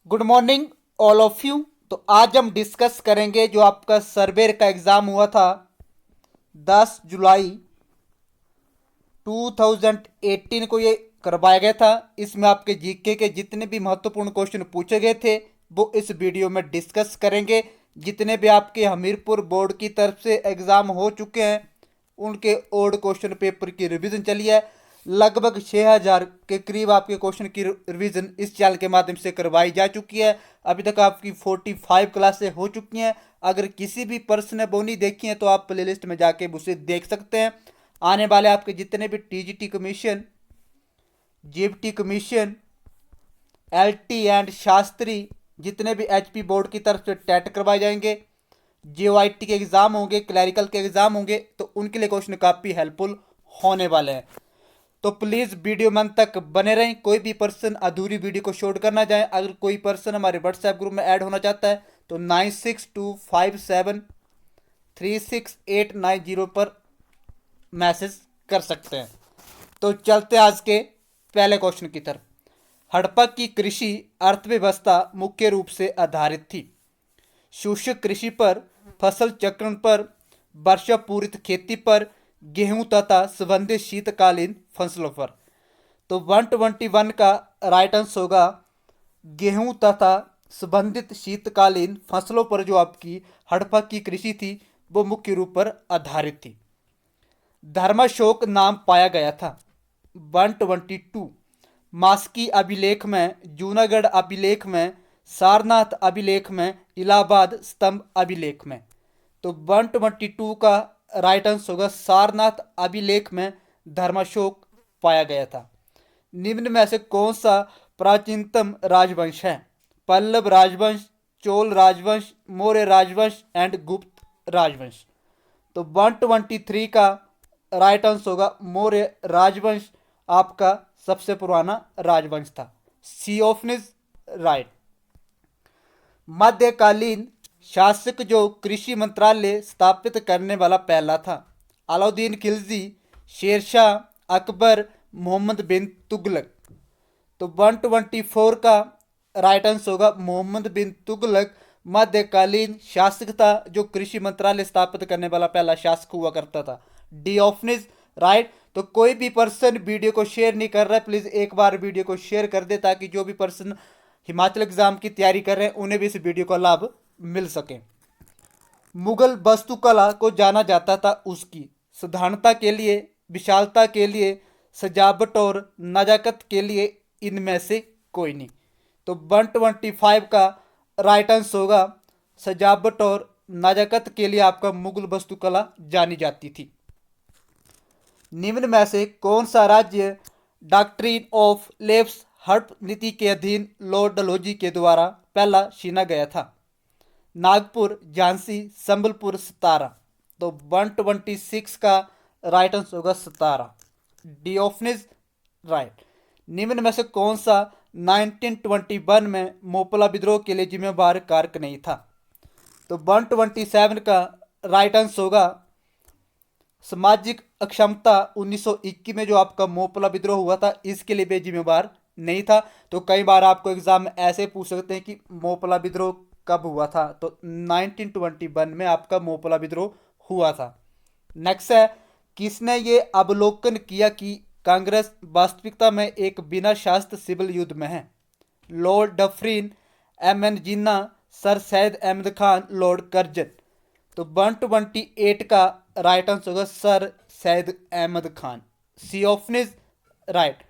Good morning all of you. तो आज हम डिस्कस करेंगे जो आपका सर्वे का एग्ज़ाम हुआ था 10 जुलाई 2018 को ये करवाया गया था। इसमें आपके जीके के जितने भी महत्वपूर्ण क्वेश्चन पूछे गए थे वो इस वीडियो में डिस्कस करेंगे। जितने भी आपके हमीरपुर बोर्ड की तरफ से एग्ज़ाम हो चुके हैं उनके ओल्ड क्वेश्चन पेपर की रिवीजन चली है। लगभग 6000 के करीब आपके क्वेश्चन की रिवीजन इस चैनल के माध्यम से करवाई जा चुकी है। अभी तक आपकी 45 क्लासें हो चुकी हैं। अगर किसी भी पर्सन ने वो नहीं देखी है तो आप प्लेलिस्ट में जाके उसे देख सकते हैं। आने वाले आपके जितने भी TGT commission, GFT commission, LT and Shastri, जितने भी एचपी बोर्ड की तरफ से टेट करवाए जाएंगे, जेओआईटी के एग्ज़ाम होंगे, क्लैरिकल के एग्ज़ाम होंगे, तो उनके लिए क्वेश्चन काफ़ी हेल्पफुल होने वाले हैं। तो प्लीज़ वीडियो में अंत तक बने रहें। कोई भी पर्सन अधूरी वीडियो को शॉर्ट करना चाहे, अगर कोई पर्सन हमारे व्हाट्सएप ग्रुप में ऐड होना चाहता है तो 9625736890 पर मैसेज कर सकते हैं। तो चलते आज के पहले क्वेश्चन की तरफ। हड़प्पा की कृषि अर्थव्यवस्था मुख्य रूप से आधारित थी शुष्क कृषि पर, फसल चक्रण पर, वर्षा पूरित खेती पर, गेहूं तथा संबंधित शीतकालीन फसलों पर। तो 121 का राइट आंसर होगा गेहूं तथा संबंधित शीतकालीन फसलों पर जो आपकी हड़प्पा की कृषि थी वो मुख्य रूप पर आधारित थी। धर्माशोक नाम पाया गया था 122 मास्की अभिलेख में, जूनागढ़ अभिलेख में, सारनाथ अभिलेख में, इलाहाबाद स्तंभ अभिलेख में। तो 122 का राइट आंसर होगा सारनाथ अभिलेख में धर्माशोक पाया गया था। निम्न में से कौन सा प्राचीनतम राजवंश है? पल्लव राजवंश, चोल राजवंश, मौर्य राजवंश एंड गुप्त राजवंश। तो 123 का राइट आंसर होगा मौर्य राजवंश आपका सबसे पुराना राजवंश था। C option is right. मध्यकालीन शासक जो कृषि मंत्रालय स्थापित करने वाला पहला था? अलाउद्दीन खिलजी, शेरशाह, अकबर, मोहम्मद बिन तुगलक। तो 124 का राइट आंसर होगा मोहम्मद बिन तुगलक मध्यकालीन शासक था जो कृषि मंत्रालय स्थापित करने वाला पहला शासक हुआ करता था। D option is right. तो कोई भी पर्सन वीडियो को शेयर नहीं कर रहा है, प्लीज एक बार वीडियो को शेयर कर दे ताकि जो भी पर्सन हिमाचल एग्जाम की तैयारी कर रहे हैं उन्हें भी इस वीडियो का लाभ मिल सके। मुगल वास्तुकला को जाना जाता था उसकी साधारणता के लिए, विशालता के लिए, सजावट और नजाकत के लिए, इनमें से कोई नहीं। तो 125 का राइट आंसर होगा सजावट और नजाकत के लिए आपका मुगल वास्तुकला जानी जाती थी। निम्न में से कौन सा राज्य डॉक्ट्रिन ऑफ लेफ्ट हड़प नीति के अधीन लॉर्ड डलहौजी के द्वारा पहला चुना गया था? नागपुर, झांसी, संबलपुर, सतारा। तो 126 का राइट आंसर होगा Satara. D option is right. निम्न में से कौन सा 1921 में मोपला विद्रोह के लिए जिम्मेवार कारक नहीं था? तो 127 का राइट आंसर होगा सामाजिक अक्षमता। 1921 में जो आपका मोपला विद्रोह हुआ था इसके लिए भी जिम्मेवार नहीं था। तो कई बार आपको एग्जाम में ऐसे पूछ सकते हैं कि मोपला विद्रोह कब हुआ था? तो 1921 में आपका मोपला विद्रोह हुआ था। नेक्स्ट है, किसने ये अवलोकन किया कि कांग्रेस वास्तविकता में एक बिना शास्त्र सिविल युद्ध में है? Lord Dufferin, M N Jinnah, sir Syed Ahmad Khan, Lord Curzon. तो 128 का राइट आंसर होगा sir Syed Ahmad Khan. C option is right.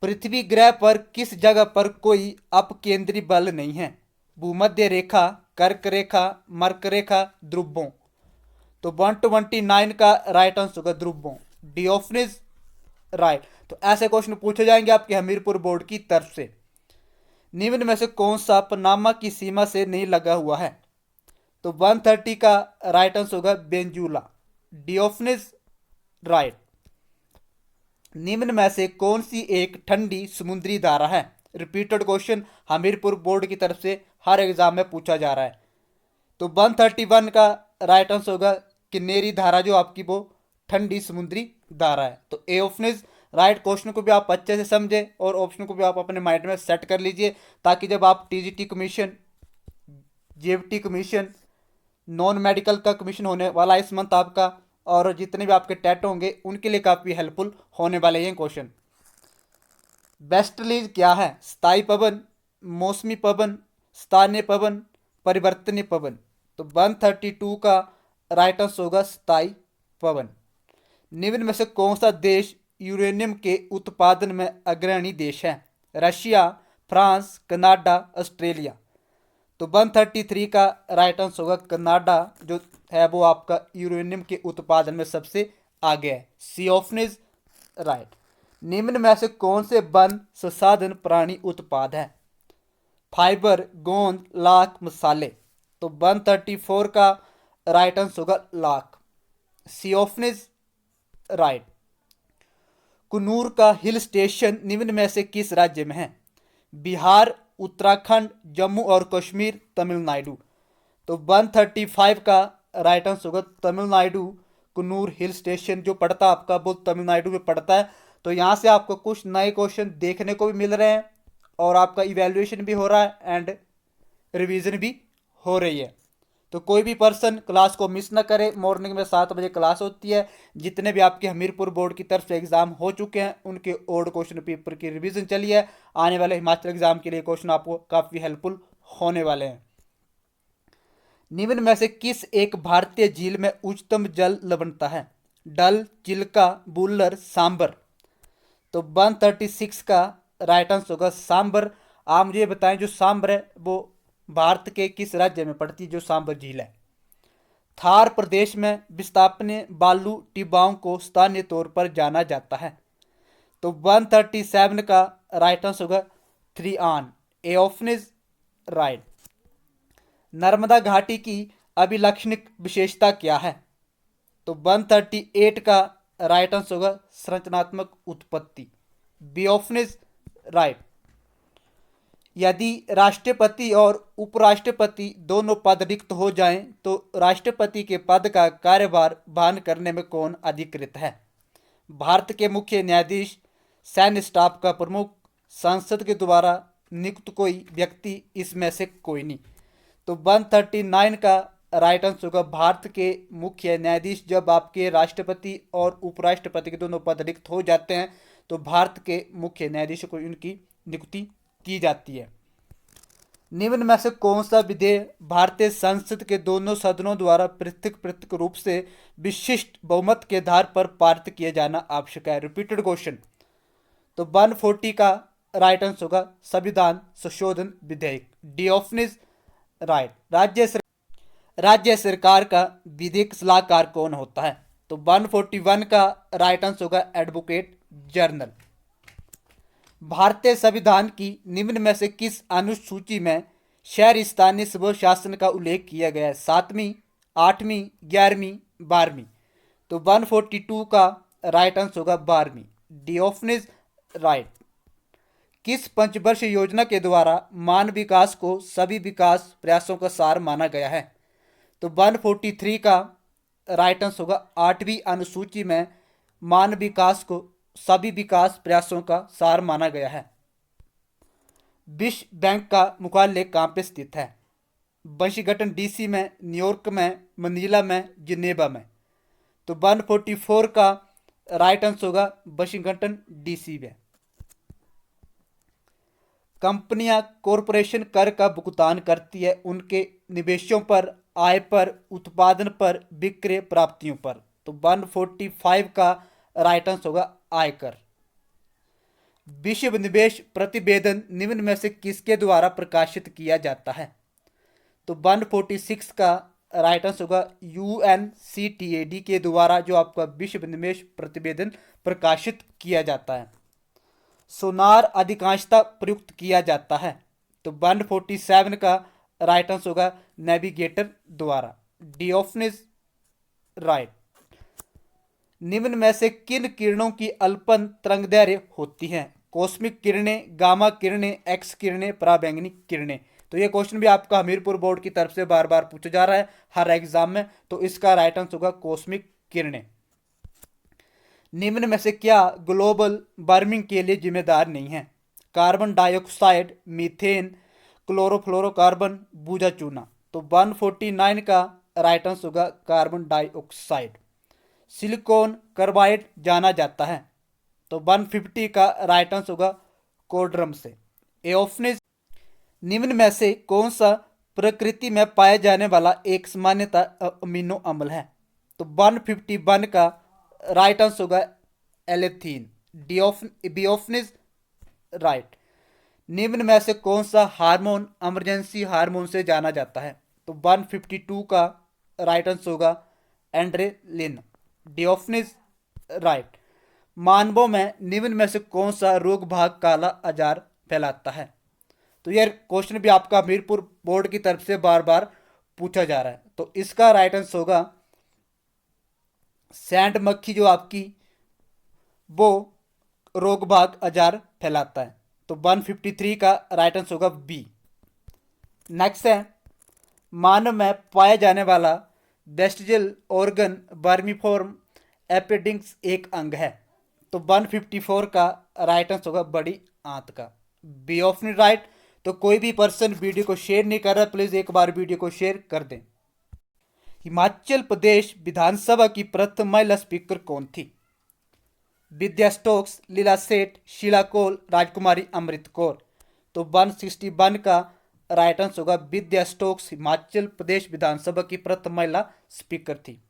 पृथ्वी ग्रह पर किस जगह पर कोई अपकेंद्री बल नहीं है? भूमध्य रेखा, कर्क रेखा, मर्क रेखा, ध्रुवों। तो 129 का राइट आंसर होगा ध्रुवों। D option is right. तो ऐसे क्वेश्चन पूछे जाएंगे आपके हमीरपुर बोर्ड की तरफ से। निम्न में से कौन सा पनामा की सीमा से नहीं लगा हुआ है? तो 130 का राइट आंसर होगा Venezuela. D option is right. निम्न में से कौन सी एक ठंडी समुद्री धारा है? रिपीटेड क्वेश्चन हमीरपुर बोर्ड की तरफ से हर एग्जाम में पूछा जा रहा है। तो 131 का राइट आंसर होगा किन्नेरी धारा जो आपकी वो ठंडी समुद्री धारा है। तो ए ऑप्शन इज राइट क्वेश्चन को भी आप अच्छे से समझें और ऑप्शन को भी आप अपने माइंड में सेट कर लीजिए, ताकि जब आप TGT commission, JVT commission, non medical का कमीशन होने वाला इस मंथ आपका, और जितने भी आपके टेट होंगे उनके लिए काफ़ी हेल्पफुल होने वाले हैं क्वेश्चन। बेस्ट रिलीज क्या है? स्थायी पवन, मौसमी पवन, स्थानीय पवन, परिवर्तनीय पवन। तो 132 का राइट आंसर होगा स्थायी पवन। निम्न में से कौन सा देश यूरेनियम के उत्पादन में अग्रणी देश है? Russia, France, Canada, Australia. तो 133 का राइट आंसर होगा कनाडा, जो है वो आपका यूरेनियम के उत्पादन में सबसे आगे है। C option is right. निम्न में से कौन से वन संसाधन प्राणी उत्पाद है? फाइबर, गोंद, लाख, मसाले। तो 134 का राइट आंसर होगा lakh. C option is right. Coonoor का हिल स्टेशन निम्न में से किस राज्य में है? बिहार, उत्तराखंड, जम्मू और कश्मीर, तमिलनाडु। तो 135 का राइट आंसर होगा तमिलनाडु। कुन्नूर हिल स्टेशन जो पड़ता है आपका वो तमिलनाडु में पड़ता है। तो यहाँ से आपको कुछ नए क्वेश्चन देखने को भी मिल रहे हैं और आपका इवैल्यूएशन भी हो रहा है एंड रिवीजन भी हो रही है। तो कोई भी पर्सन क्लास को मिस ना करे। मॉर्निंग में 7 बजे क्लास होती है। जितने भी आपके हमीरपुर बोर्ड की तरफ से एग्जाम हो चुके हैं उनके ओल्ड क्वेश्चन पेपर की रिवीजन चली है। आने वाले हिमाचल एग्जाम के लिए क्वेश्चन आपको काफ़ी हेल्पफुल होने वाले हैं। निम्न में से किस एक भारतीय झील में उच्चतम जल लवणता है? डल, चिल्का, बुल्लर, सांबर। तो 136 का राइट आंसर होगा सांबर। आप मुझे बताएं जो सांबर है वो भारत के किस राज्य में पड़ती है, जो सांबर झील है? थार प्रदेश में विस्थापनीय बालू टिब्बाओं को स्थानीय तौर पर जाना जाता है। तो 137 का राइट आंसर होगा थ्री आन। ए ऑप्शन इज राइट। नर्मदा घाटी की अभिलक्षणिक विशेषता क्या है? तो 138 का राइट आंसर होगा संरचनात्मक उत्पत्ति। B option is right. यदि राष्ट्रपति और उपराष्ट्रपति दोनों पद रिक्त हो जाएं तो राष्ट्रपति के पद का कार्यभार वहन करने में कौन अधिकृत है? भारत के मुख्य न्यायाधीश, सैन्य स्टाफ का प्रमुख, संसद के द्वारा नियुक्त कोई व्यक्ति, इसमें से कोई नहीं। तो 139 का राइट आंसर होगा भारत के मुख्य न्यायाधीश। जब आपके राष्ट्रपति और उपराष्ट्रपति के दोनों पद रिक्त हो जाते हैं तो भारत के मुख्य न्यायाधीश को इनकी नियुक्ति की जाती है। निम्न में से कौन सा विधेयक भारतीय संसद के दोनों सदनों द्वारा पृथक पृथक रूप से विशिष्ट बहुमत के आधार पर पारित किया जाना आवश्यक है? Repeated question. तो 140 का राइट आंसर होगा संविधान संशोधन विधेयक। D option is right. राज्य सरकार का विधिक सलाहकार कौन होता है? तो 141 का राइट आंसर होगा एडवोकेट जनरल। भारतीय संविधान की निम्न में से किस अनुसूची में शहरी स्थानीय स्वशासन का उल्लेख किया गया है? 7वीं, 8वीं, 11वीं, 12वीं। तो 142 का राइट आंसर होगा 12वीं। D option is right. किस पंचवर्षीय योजना के द्वारा मानव विकास को सभी विकास प्रयासों का सार माना गया है? तो 143 का राइट आंसर होगा 8वीं अनुसूची में मानव विकास को सभी विकास प्रयासों का सार माना गया है। विश्व बैंक का मुख्यालय कहाँ पे स्थित है? वाशिंगटन डीसी में, न्यूयॉर्क में, मनीला में, जिनेवा में। तो 144 का राइट आंसर होगा वाशिंगटन डीसी में। कंपनियां कॉरपोरेशन कर का भुगतान करती है उनके निवेशों पर, आय पर, उत्पादन पर, विक्रय प्राप्तियों पर। तो 145 का राइट आंसर होगा आयकर। विश्व निवेश प्रतिवेदन निम्न में से किसके द्वारा प्रकाशित किया जाता है? तो 146 का राइट आंसर होगा UNCTAD के द्वारा जो आपका विश्व निवेश प्रतिवेदन प्रकाशित किया जाता है। सोनार अधिकांशतः प्रयुक्त किया जाता है। तो 147 का राइट आंसर होगा नेविगेटर द्वारा। D option is right. निम्न में से किन किरणों की अल्पन तरंगदैर्घ्य होती हैं? कॉस्मिक किरणें, गामा किरणें, एक्स किरणें, पराबैंगनी किरणें। तो ये क्वेश्चन भी आपका हमीरपुर बोर्ड की तरफ से बार बार पूछा जा रहा है हर एग्जाम में। तो इसका राइट आंसर होगा कॉस्मिक किरणें। निम्न में से क्या ग्लोबल वार्मिंग के लिए जिम्मेदार नहीं है? कार्बन डाइऑक्साइड, मीथेन, क्लोरोफ्लोरोकार्बन, बूझा चूना। तो 149 का राइट आंसर होगा कार्बन डाइऑक्साइड। सिलिकॉन कार्बाइड जाना जाता है, तो 150 का राइट आंसर होगा कोडरम से। एओफनिज निम्न में से कौन सा प्रकृति में पाए जाने वाला एक सामान्यता अमीनो अम्ल है? तो 151 का राइट आंसर होगा एलेथीन। बियोफनिज राइट। निम्न में से कौन सा हार्मोन इमरजेंसी हार्मोन से जाना जाता है? तो 152 का राइट आंसर होगा एंड्रेलिन। डियोफनिज राइट। मानवों में निम्न में से कौन सा रोग भाग काला आजार फैलाता है? तो यह क्वेश्चन भी आपका हमीरपुर बोर्ड की तरफ से बार बार पूछा जा रहा है। तो इसका राइट आंसर होगा सैंड मक्खी, जो आपकी वो रोग भाग आजार फैलाता है। तो 153 का राइट आंसर होगा बी। नेक्स्ट है, मानव में पाया जाने वाला वेस्टिजियल ऑर्गन वर्मीफॉर्म एपेडिक्स एक अंग है। तो 154 का राइट आंसर होगा बड़ी आंत का। B option right. तो कोई भी पर्सन वीडियो को शेयर नहीं कर रहा, प्लीज एक बार वीडियो को शेयर कर दें। हिमाचल प्रदेश विधानसभा की प्रथम महिला स्पीकर कौन थी? विद्या स्टोक्स, लीला सेठ, शीला कौल, राजकुमारी अमृत कौर। तो 161 का राइट आंसर होगा विद्या स्टोक्स हिमाचल प्रदेश विधानसभा की प्रथम महिला स्पीकर थी।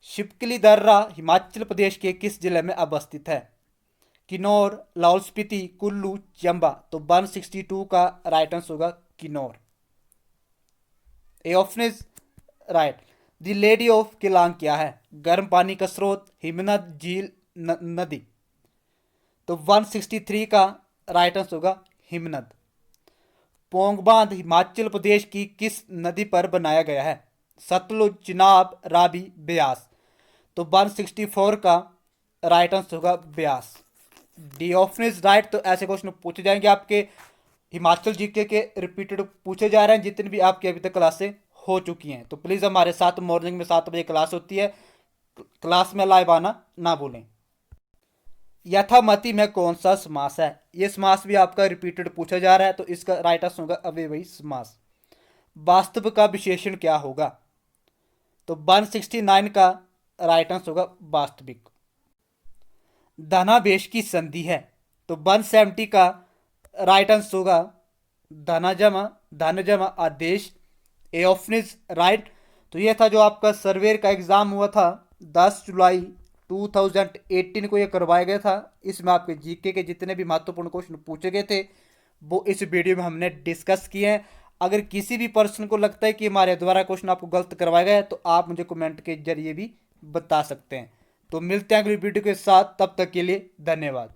शिपकली दर्रा हिमाचल प्रदेश के किस जिले में अवस्थित है? किन्नौर, लाहौल स्पीति, कुल्लू, चंबा। तो 162 का राइट आंसर होगा किन्नौर। ए option is right. The lady of Keylong क्या है? गर्म पानी का स्रोत, हिमनद, झील, नदी। तो 163 का राइट आंसर होगा हिमनद। पोंग बांध हिमाचल प्रदेश की किस नदी पर बनाया गया है? सतलुज, चिनाब, रावी, ब्यास। तो 164 का राइट आंसर होगा Beas. D option is right. तो ऐसे क्वेश्चन पूछे जाएंगे आपके हिमाचल जीके के रिपीटेड पूछे जा रहे हैं, जितनी भी आपकी अभी तक क्लासें हो चुकी हैं। तो प्लीज़ हमारे साथ मॉर्निंग में 7 बजे क्लास होती है, क्लास में लाइव आना ना भूलें। यथामति में कौन सा समास है? ये समास भी आपका रिपीटेड पूछा जा रहा है, तो इसका राइट आंसर होगा अव्ययी समास। वास्तव का विशेषण क्या होगा? तो 169 का राइट आंसर होगा वास्तविक। धनावेश की संधि है, तो 170 का राइट आंसर होगा धन जमा आदेश। A option is right. तो ये था जो आपका सर्वेयर का एग्जाम हुआ था 10 जुलाई 2018 को ये करवाया गया था। इसमें आपके जीके के जितने भी महत्वपूर्ण क्वेश्चन पूछे गए थे वो इस वीडियो में हमने डिस्कस किए हैं। अगर किसी भी पर्सन को लगता है कि हमारे द्वारा क्वेश्चन आपको गलत करवाया गया है तो आप मुझे कमेंट के जरिए भी बता सकते हैं। तो मिलते हैं अगली वीडियो के साथ, तब तक के लिए धन्यवाद।